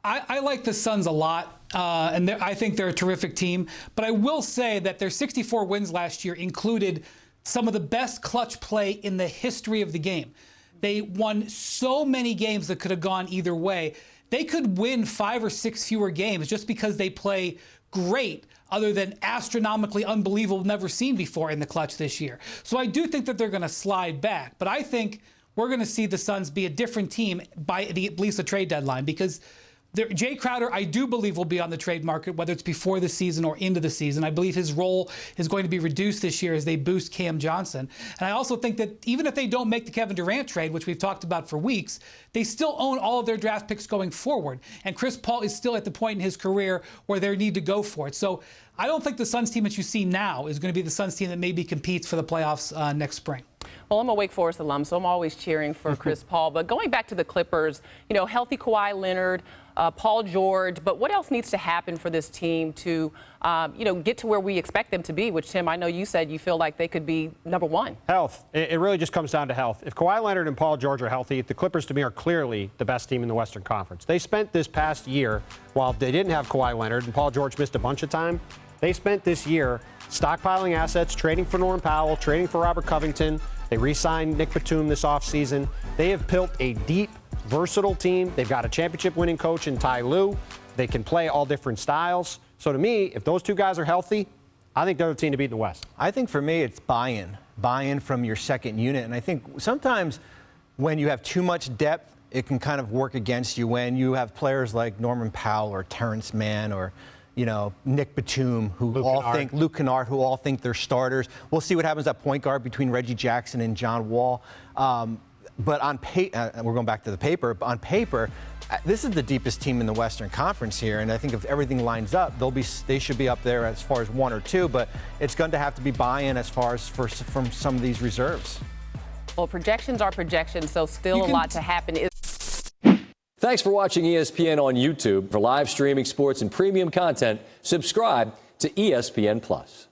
I like the Suns a lot, and I think they're a terrific team. But I will say that their 64 wins last year included some of the best clutch play in the history of the game. They won so many games that could have gone either way. They could win 5 or 6 fewer games just because they play great, other than astronomically unbelievable, never seen before in the clutch this year. So I do think that they're going to slide back. But I think we're going to see the Suns be a different team by at least the trade deadline, because Jay Crowder, I do believe, will be on the trade market, whether it's before the season or into the season. I believe his role is going to be reduced this year as they boost Cam Johnson. And I also think that even if they don't make the Kevin Durant trade, which we've talked about for weeks, they still own all of their draft picks going forward. And Chris Paul is still at the point in his career where they need to go for it. So I don't think the Suns team that you see now is going to be the Suns team that maybe competes for the playoffs next spring. Well, I'm a Wake Forest alum, so I'm always cheering for Chris Paul. But going back to the Clippers, healthy Kawhi Leonard, Paul George, but what else needs to happen for this team to, get to where we expect them to be, which, Tim, I know you said you feel like they could be number one. Health. It really just comes down to health. If Kawhi Leonard and Paul George are healthy, the Clippers, to me, are clearly the best team in the Western Conference. They spent this past year, while they didn't have Kawhi Leonard and Paul George missed a bunch of time, they spent this year stockpiling assets, trading for Norman Powell, trading for Robert Covington. They re-signed Nick Batum this offseason. They have built a deep, versatile team. They've got a championship-winning coach in Ty Lue. They can play all different styles. So to me, if those two guys are healthy, I think they're the team to beat in the West. I think for me, it's buy-in from your second unit. And I think sometimes when you have too much depth, it can kind of work against you when you have players like Norman Powell or Terrence Mann or Nick Batum, Luke Kennard, who all think they're starters. We'll see what happens at point guard between Reggie Jackson and John Wall. But on paper, we're going back to the paper. But on paper, this is the deepest team in the Western Conference here, and I think if everything lines up, they should be up there as far as 1 or 2. But it's going to have to be buy-in as far as from some of these reserves. Well, projections are projections, so still a lot to happen. Thanks for watching ESPN on YouTube. For live streaming sports and premium content, subscribe to ESPN+.